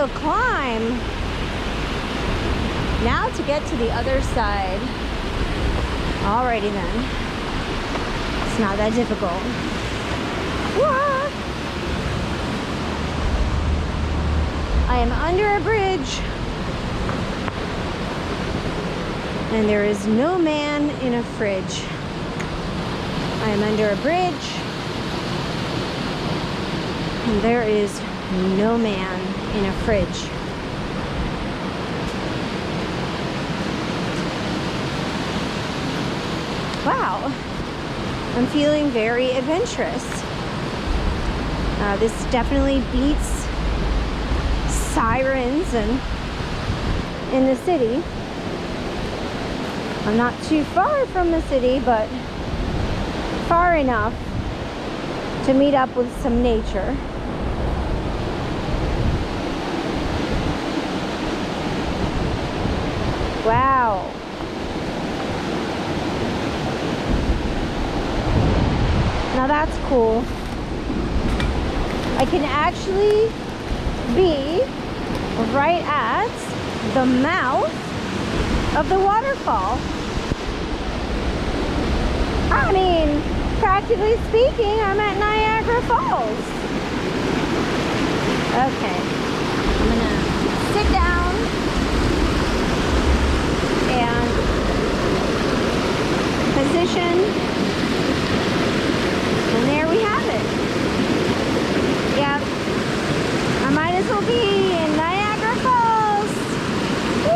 uphill climb. Now to get to the other side. Alrighty then. It's not that difficult. Whoa. I am under a bridge. And there is no man in a fridge. I am under a bridge. And there is no man in a fridge. Wow, I'm feeling very adventurous. This definitely beats sirens and in the city. I'm not too far from the city, but far enough to meet up with some nature. Wow. Now that's cool. I can actually be right at the mouth of the waterfall. I mean, practically speaking, I'm at Niagara Falls. Okay, I'm gonna sit down and position, and there we have it. Yep, I might as well be in Niagara Falls. Woo!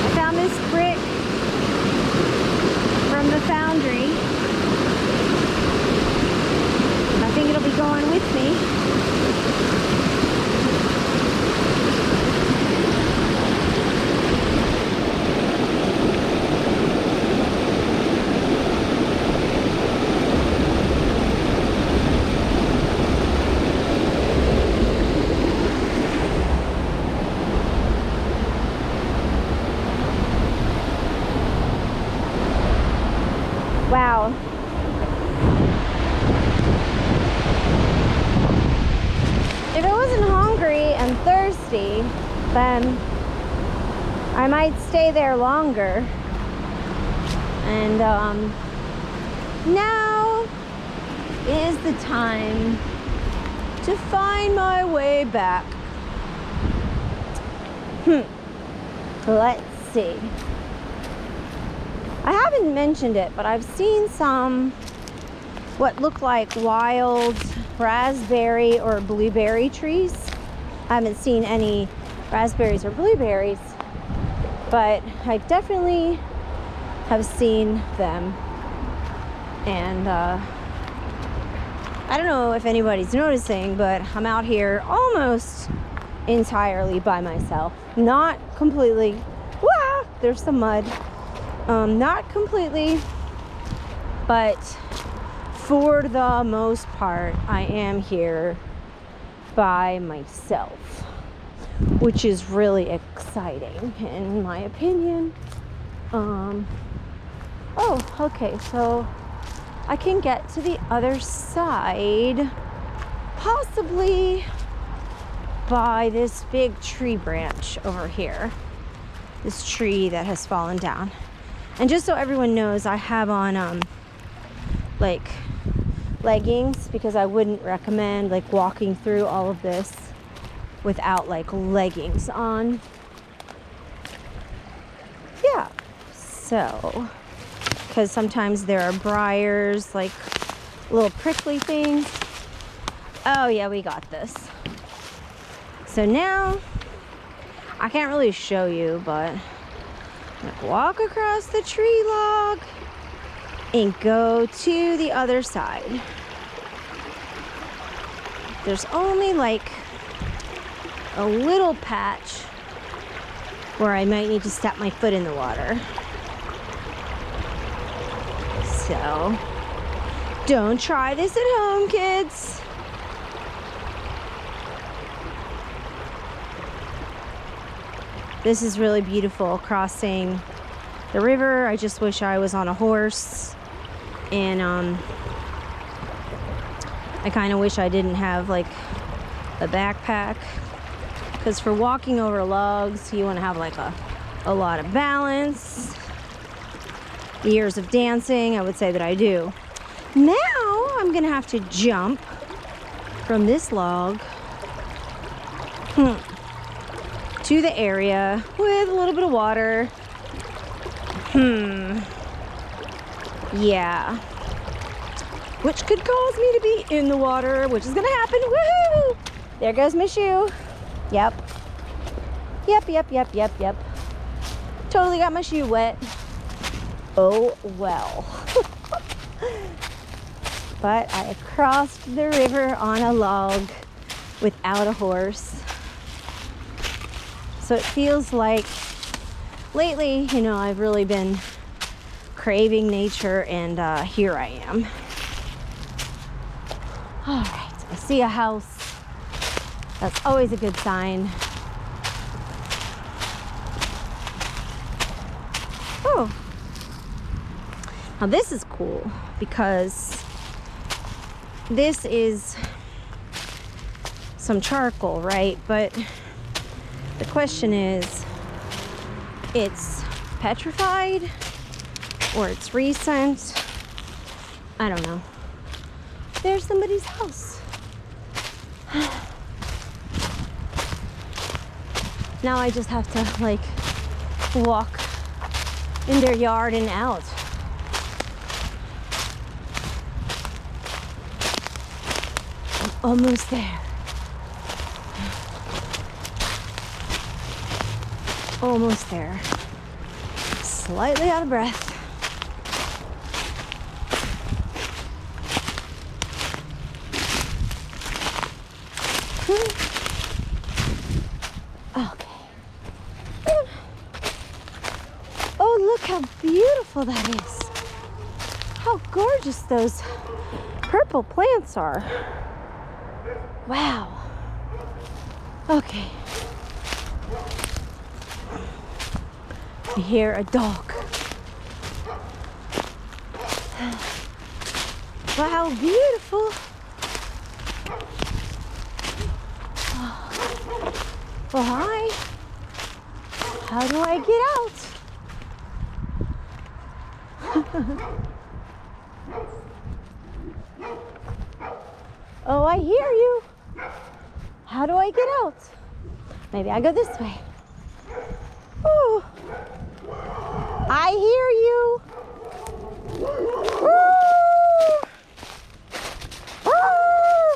I found this brick from the foundry. I think it'll be going with me. Wow. If I wasn't hungry and thirsty, then I might stay there longer. And now is the time to find my way back. Let's see. I haven't mentioned it, but I've seen some what look like wild raspberry or blueberry trees. I haven't seen any raspberries or blueberries, but I definitely have seen them. And I don't know if anybody's noticing, but I'm out here almost entirely by myself. Not completely. Wow, there's some mud. Not completely, but for the most part, I am here by myself, which is really exciting in my opinion. Oh, okay, so I can get to the other side, possibly by this big tree branch over here. This tree that has fallen down. And just so everyone knows, I have on like leggings, because I wouldn't recommend like walking through all of this without like leggings on. Yeah, so because sometimes there are briars, like little prickly things. Oh yeah, we got this. So now I can't really show you, but walk across the tree log and go to the other side. There's only like a little patch where I might need to step my foot in the water. So don't try this at home, kids. This is really beautiful, crossing the river. I just wish I was on a horse. And I kind of wish I didn't have like a backpack, because for walking over logs you want to have like a lot of balance. Years of dancing, I would say that I do. Now I'm gonna have to jump from this log to the area with a little bit of water. Yeah, which could cause me to be in the water, which is gonna happen. Woohoo! There goes my shoe. Yep. Totally got my shoe wet. Oh well. But I crossed the river on a log without a horse. So it feels like lately, you know, I've really been craving nature, and here I am. All right, I see a house. That's always a good sign. Oh, now this is cool because this is some charcoal, right? But the question is, it's petrified or it's recent. I don't know. There's somebody's house. Now I just have to like walk in their yard and out. I'm almost there. Almost there. Slightly out of breath. Okay. Oh, look how beautiful that is. How gorgeous those purple plants are. Wow. Okay. I hear a dog. Wow, how beautiful. Well, hi. How do I get out? Oh, I hear you. How do I get out? Maybe I go this way. Ooh. I hear you. Ooh. Ooh.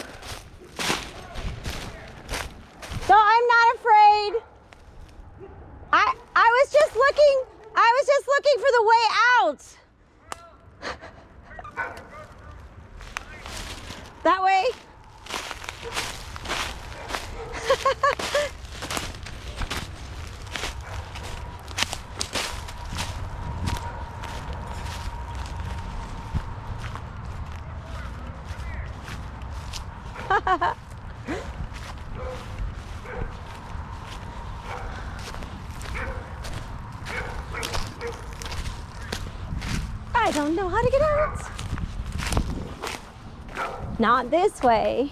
So I'm not afraid. I was just looking for the way out. That way. I don't know how to get out. Not this way.